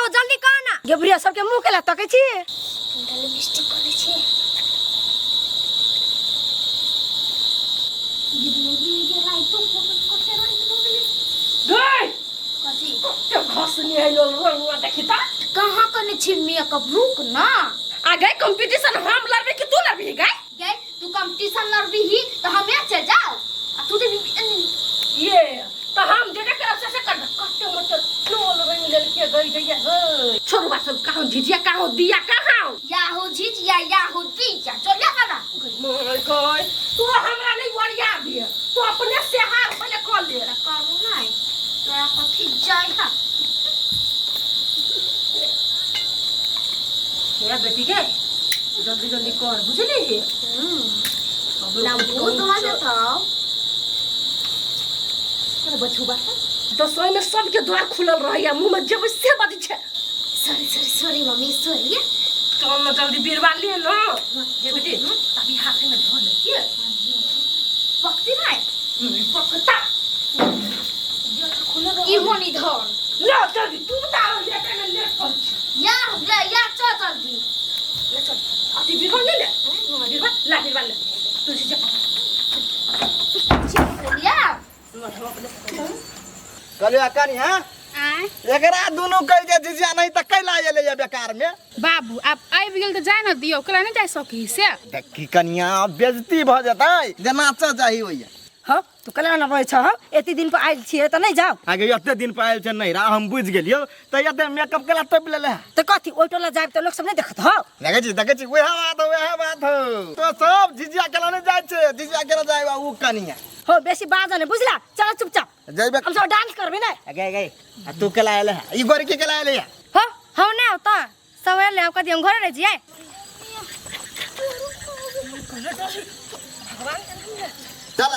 हो जल्दी कह ना गे बुढ़िया सबके मुंह केला तकै छी खाली मिस्टेक करे छी ये राइट तो कोते राइट बोले गई कथी तो घसनी आइलो रंगवा देखिता कहां कने छी मेकअप रुक ना आ गए कंपटीशन हम लड़बे कि तू लड़बी गई गए तू कंपटीशन लड़बी ही तो हमें चल जाओ आ तू दे ये तो हम जे कर से कर कट्टे मत लोल रंग ले के गई दैया गई छोरबा सब कहां झिझिया कहां दिया कहां या हो झिझिया या हो दीजा चल जा ना मोर कोई तू हमरा नहीं वरिया दिया तू अपने से हार पहले कर ले करू नहीं तोरा कथी जाय हा मेरा बेटी के जल्दी जल्दी कर बुझली नाम को तो आ जाता अरे बचुबा तो सोई में सबके द्वार खुलल रहैया मुंह में जब से बाजी छे sorry sorry sorry mummy sorry कौन ना जल्दी बीरवाल लिए ना ये बेटी अभी हाथ में धो ले के पकती नहीं पकता ई होनी धर ला जल्दी तू बता लेटे में लेट कर या चल जल्दी ले चल अभी बीरवाल ले बीरवाल ला बीरवाल ले तू से जा या कलिया कनी हां एकरा दोनों कह जे झिझिया नहीं त कैला ले जा बेकार में बाबू आप आबि गेल त जाय न दियो ओकरा नहीं जाय सकी से देखी कनिया बेइज्जती भ जतै जना च जाही होइया हां तू कला न रहै छ एती दिन पर आइल छिए त नहीं जाओ आगे एते दिन पर आइल छ नहीं रा हम बुझ गेलियो त एते मेकअप केला टप लेले त कथि ओटोला जाब त लोग सब नहीं देखत हो देखे छी वह बात हो तो सब झिझिया केला नहीं जाय छे झिझिया केला जाय उ कनिया हो बेसी बाजा ने बुझला चल चुपचाप जइबे हम सब डांस करबे ना आगे तू केला आले ई गोरी के केला आले हो हम नहीं होता सब ले आपका हम घर रह जिए चल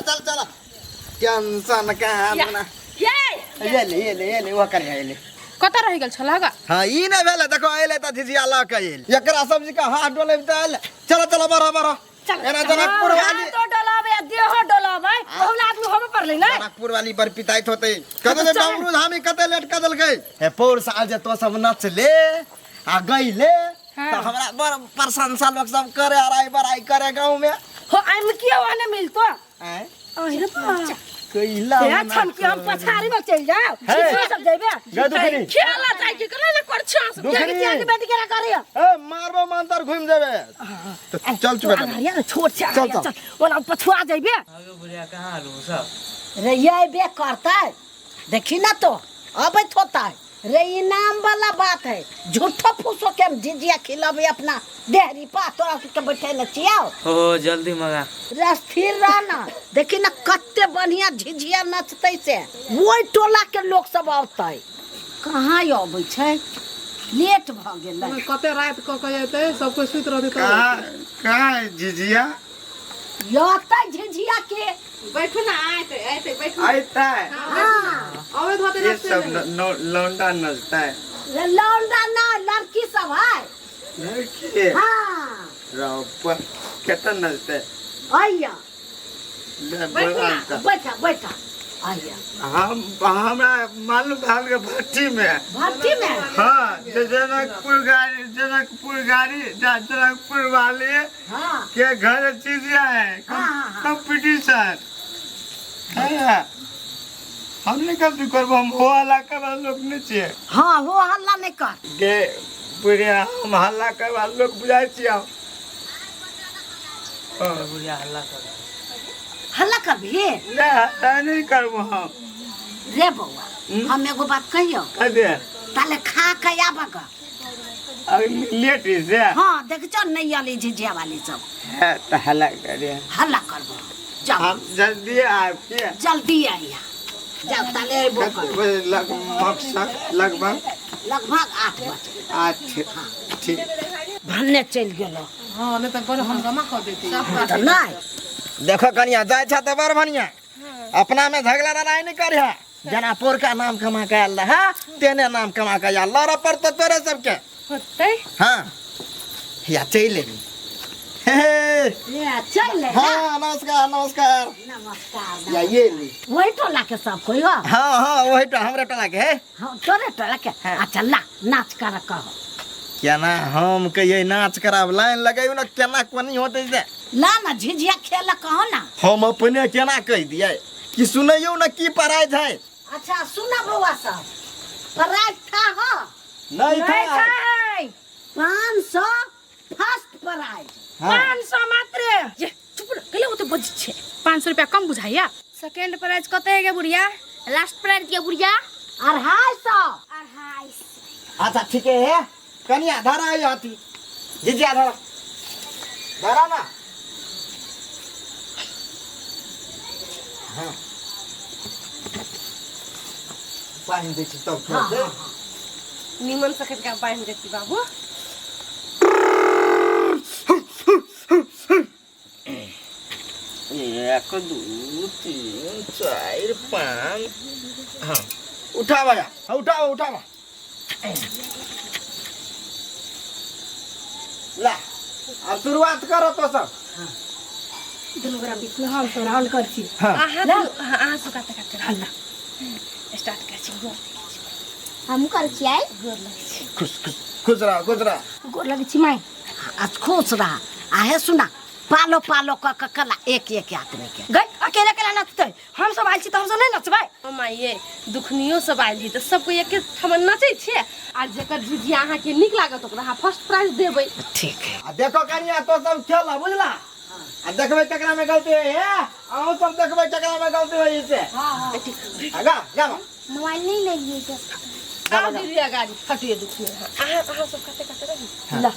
टेंशन का ना ये ले वो कर ले कत रहि गेल छलगा हां ई न भेले देखो आइले त झिझिया ला के आइल एकरा सब्जी का हाथ डोले त आइल चलो बराबर एना जनकपुर वाली तो डलाबे देह डलाबे ओहला आदमी होबे परले ना जनकपुर वाली पर पिताई होते कदे जे बाबरू हामी कते लेट कदल गए हे पौर साल जे तो सब नच ले आ गइले तो हमरा बड़ प्रशंसा लोग सब करे आराई बराई करे गांव में हो आइम किया वाने मिलतो हैं अरे बा कइला या छम के हम पछारी में चल जाओ छिपा सब जाइबे गे दुखनी खेला जाय के कला ले कर छ दुखनी के बेटी केरा करे ए मारबो मंतर घुम जाबे तो चल चुप यार छोड़ चल ओला पछुआ जाइबे आगे बुढ़िया कहाँ लो सब रे ये बे करता है देखी ना तो अब होता है रे इनाम वाला बात है झूठो फूसो के हम झिझिया खिलावे अपना देहरी पा तोरा के बैठे ले चियाओ हो जल्दी मंगा रे स्थिर रहना देखी ना कत्ते बढ़िया झिझिया नचते से वही टोला के लोग सब आवता है कहाँ आबै छै लेट भ गेल कते रात क के जेते सब कोई सुत रहते कहां झिझिया याता झिझिया के बैठो ना आते बैठो आइता है हां अबे होते ये सब लौंडा नचता है रे लौंडा ना लड़की सब है लड़की हां राव केतना नचते आइया बैठा बैठा आइया हम हमरा मालूम हाल के भट्टी में हां जनकपुर गाड़ी जनकपुर वाले हाँ के घर चीजिया है कंपटीशन है हमने कब भी करबो हम हो हल्ला करवा लोग नहीं चाहिए हाँ वो हल्ला नहीं कर गे पूरे हम हल्ला करवा लोग बुझाई छिया बुढ़िया हल्ला कर हल्ला करबी नहीं करबो हम रे बउआ हम एगो बात कहियो कदे ताले खा के आबा का लेट से हाँ देख चल नहीं आली झिझिया वाली सब है तो हल्ला करे हल्ला करबो चल हम जल्दी आके जल्दी आइया जाओ ताले एबो कर लगभग 8 बजे आठ ठीक भन्ने चल गेलो हां नहीं त बड़ हंगामा कर देती तो नहीं देखो कनिया जाय छ त बड़ भनिया अपना में झगड़ा लड़ाई नहीं कर जनापुर का नाम कमा के अल्लाह है तेने नाम कमा के अल्लाह रे पर तो तोरे सबके होते हां या चले हे ये चल हाँ नमस्कार नमस्कार नमस्कार या ये ली वही टोला के सब कोई हो हाँ हाँ वही तो हमरे टोला के है हाँ तोरे टोला के अच्छा ला नाच कर कहो क्या ना हम कहिए नाच कराब लाइन लगाइयो ना केना कोनी होते से ला ना झिझिया खेल कहो ना हम अपने केना कह दिए कि सुनैयो ना की प्राइज है अच्छा सुना बउआ सब प्राइज था हो नहीं था 500 फर्स्ट प्राइज हाँ 500 मात्र ये चुप रह गले होते बज छे 500 रुपया कम बुझाइया सेकंड प्राइज कते है गे बुढ़िया लास्ट प्राइज के बुढ़िया 250 अच्छा ठीक है कनिया धरा आई आती जीजिया धरा धरा ना हाँ पानी देखी तब हाँ, दे निमन सखत का पाइन देती बाबू एक दो तीन चार पाँच हाँ उठा भैया उठा ला अब शुरुआत करो तो सब दुनु बरा बीच में हम तो राउंड कर छी हाँ आहा सुकाते काते हल्ला स्टार्ट कर छी हम कर छियै खुश रहा गोर लगे छी माई आज खुश रहा आहे सुना पालो क कला एक आदमी के गई अकेले अकेला नचते हम सब आइल छी त हम सब नहीं नचबै ओ माई ये दुखनियो सब आइल छी त सबको एक ठम नचै छी आ जेकर झिझिया अहाँ के निक लागत ओकरा फर्स्ट प्राइज देबै ठीक है आ देखो कनिया तो सब खेला बुझला आ देखबै टकरा में गलती है अहूँ सब देखबै टकरा में गलती होई इसे आगा जाओ मोबाइल नहीं लेंगे तो आ गिरिया गाड़ी फटिए दुखनियो अहाँ सब काते रही ला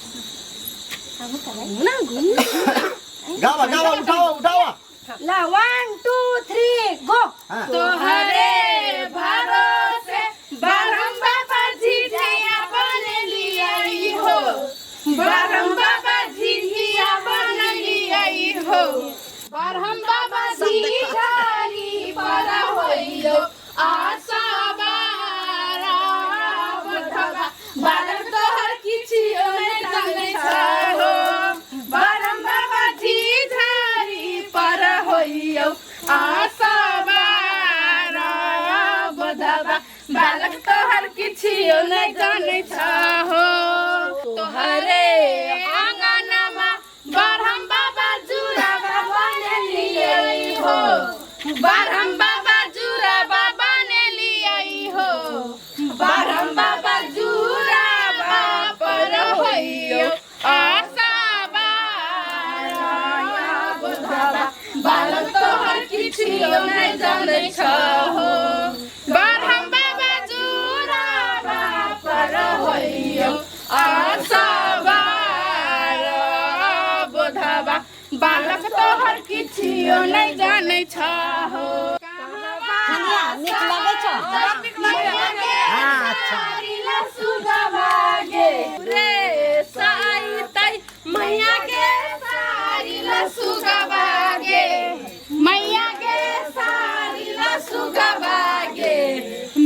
हम करे ना घूम गावा उठाओ ला 1 2 3 गो हाँ। तोहरे भरोसे बरहम बाबा झिझिया बन लियाई हो बरहम बाबा झिझिया बन लियाई हो बरहम बाबा झिझारी पर होइयो आशा बारा बधवा बालक तोहर किछियो नै जानै छहो बरहम बाबा झिझारी पर होइयो आशा बारा बधवा बालक तोहर किछियो नै जानै छहो तोहरे आंगनमा बरहम बाबा जुराबा बन लियाई हो बरहम बाबा जुराबा बन लियाई हो बरहम बाबा जुराबा पर होइयो आशा बारा बधवा बालक तोहर किछियो नै जानै छहो बरहम बाबा जुराबा पर होइयो आशा बारा बधवा बालक तोहर किछियो नै जानै छहो कनिया नीक लगे छ हाँ अच्छा रे साई मैया के सारी लसुगबागे मैया के सारी लसुगबागे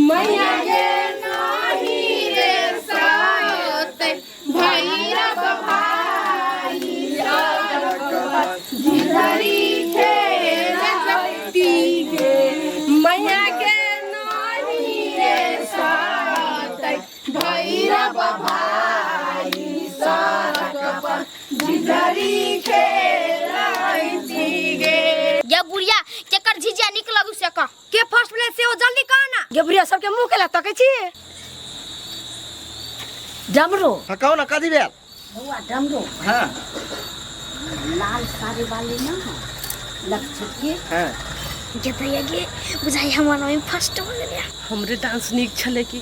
मैया के नाही रे साते भैरव भाई जिधरी खेल जगती गे मैया के नाही रे साते भैरव भाई सारक पर जिधरी खेलती गे ये बुढ़िया केकर झिझिया निक लगु से का के फर्स्ट प्लेस से हो जल्दी कह ना गे बुढ़िया सबके मुंह केला तकै छी डमरू कहो ना कदी बेल बउआ डमरू हाँ लाल साड़ी वाली ना लक्ष्मी हाँ के भैया के बुझाई हमारा में फर्स्ट हो गया हमरे डांस निक छले की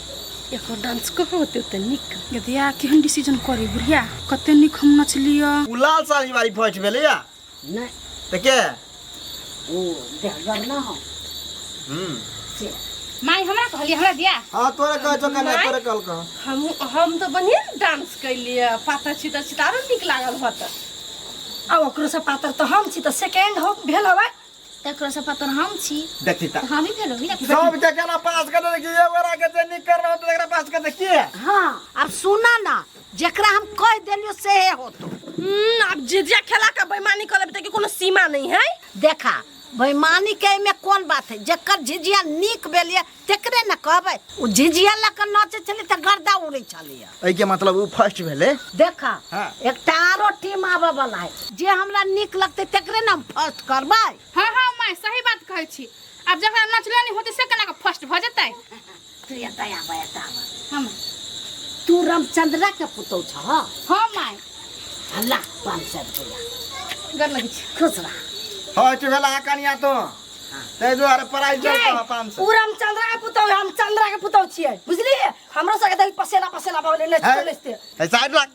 एको डांस कहाँ होते त निक गदिया केहन डिसीजन करी बुढ़िया कते निक हम नचलिया उलाल साली वाली फर्स्ट भेले या नहीं तो के ओ देहगर ना हो से माई हमरा कहलिए हमरा दिया हाँ तोरे कह तो कने तोरे कल कह हम तो बढ़िया डांस कैलिए पाता छिता छितारो निक लागल होत आ ओकरो से पातर तो हम छी त सेकंड हो भेल होबै तकरो से पता हम छी देखी ता हम ही भेलो ही सब जगह ना पास कर दे कि ये बरा के जे निक करना हो तो एकरा पास कर दे की हाँ अब सुना ना जेकरा हम कह देलियो से हो तो अब जिजिया खेला का बेईमानी करे त के कोनो सीमा नहीं है। देखा बेईमानी के में कौन बात है, जकर झिझिया नीक बेलिए तेकरे न कहबै। उ झिझिया लक नाचे चली त गर्दा उड़े चलिए। ए के मतलब उ फर्स्ट भेले। देखा हाँ। एकटा आरो टीम आबे वाला है, जे हमरा नीक लगते तेकरे न हम फर्स्ट करबै। हाँ हाँ माय सही बात कहै छी। अब जकरा नचले नहीं होते से केना के फर्स्ट भ जेतै। तू या दया बता हम तू रामचंद्रा के पुतौ छ। हाँ माय हल्ला 500 रुपया गर लगी छी। खुश रह। हां तू भेला कनिया तो ते जो अरे प्राइस जो 500। उ रामचंद्रा के पुतौ हम चंद्रा के पुतौ छियै बुझली। हमरो सके दही पसेला पसेला भगले ने चलेस्ते। ए साइड लाग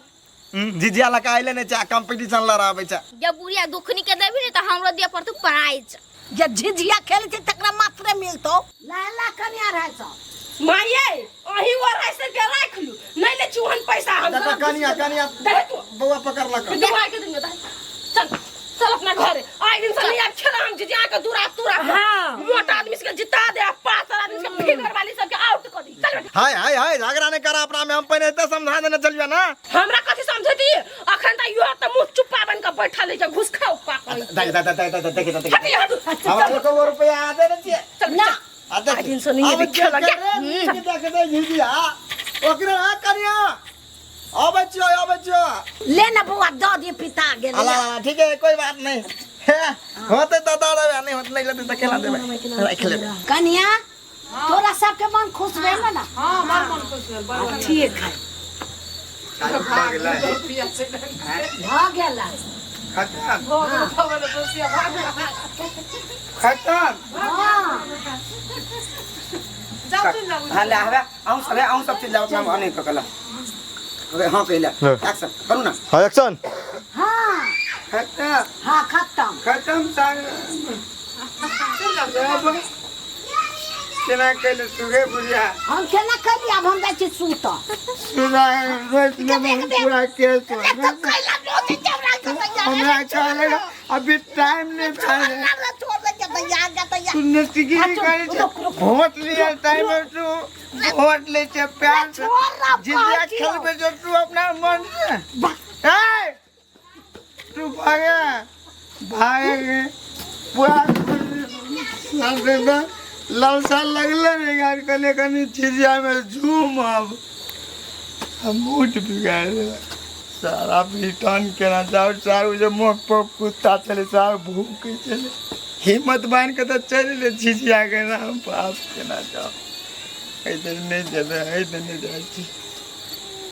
जिजिया लका आइले ने चा कंपटीशन लड़ाबै छ। जब बुढ़िया दुखनी के देबी त हमरो दिया पर तू प्राइज। जे झिझिया खेले छै तकरा मात्र मिलतो। लाला कन्या रह छ माये अही और ऐसे के राख लू नहीं ले चूहन पैसा हम दादा कनिया दे तू बउआ पकड़ लक। दवाई के दिन में चल चल अपना घर। आई दिन से नहीं अब खेला हम जिजिया के दूरा दूरा। हां मोटा आदमी से जिता दे, पास आदमी से फिगर वाली सब के आउट कर दी। चल हाय हाय हाय झगड़ा नहीं करा अपना में, हम पहले त समझा देना चलिया ना। हमरा कथि समझती अखन त यो त मुंह चुप्पा बन के बैठा ले घुस खाओ पा कोई। हमारे को रुपया आ दे रे ना आई दिन से नहीं देखे लगे। देख दे झिझिया ओकरे आ कनिया आ बच्चो ले ना बुआ दो दिए पिता गेल। अला ठीक है कोई बात नहीं होते तो दादा नहीं होते नहीं लेते तो खेला देबे रख ले। कन्या तोरा सबके मन खुश भेल ना। हां हमार मन खुश भेल बड़ा ठीक है भाग ले भाग गेल। खत्म हां हां ले आऊं सब चीज लाओ अपना अनेक कला। ओके हां कहला एक्शन करू ना। हां एक्शन। हां खत्म हां खत्म साग केना कहले सुगे बुझिया हम केना करी। अब हम जाय छी सूत सुना रोज ले पूरा केस हो कैला मोती चमड़ा के हमरा चले अभी टाइम नहीं था छोड़ दे के तैयार जा तैयार। तूने सिगिरी करे वोट लिया टाइम तू वोट ले के प्यार से जिंदगी खेलबे जो तू अपना मन से। ए तू भागे पूरा ना ललसा लगले रे यार कने कने चिड़िया में झूम अब मूड बिगाड़ दे सारा रिटर्न केना जाओ सारू जो मुख पर कुत्ता चले सार भूख के चले हिम्मत बांध के तो चले ले झिझिया के नाम पास केना जाओ इधर नहीं जाए इधर नहीं जाए।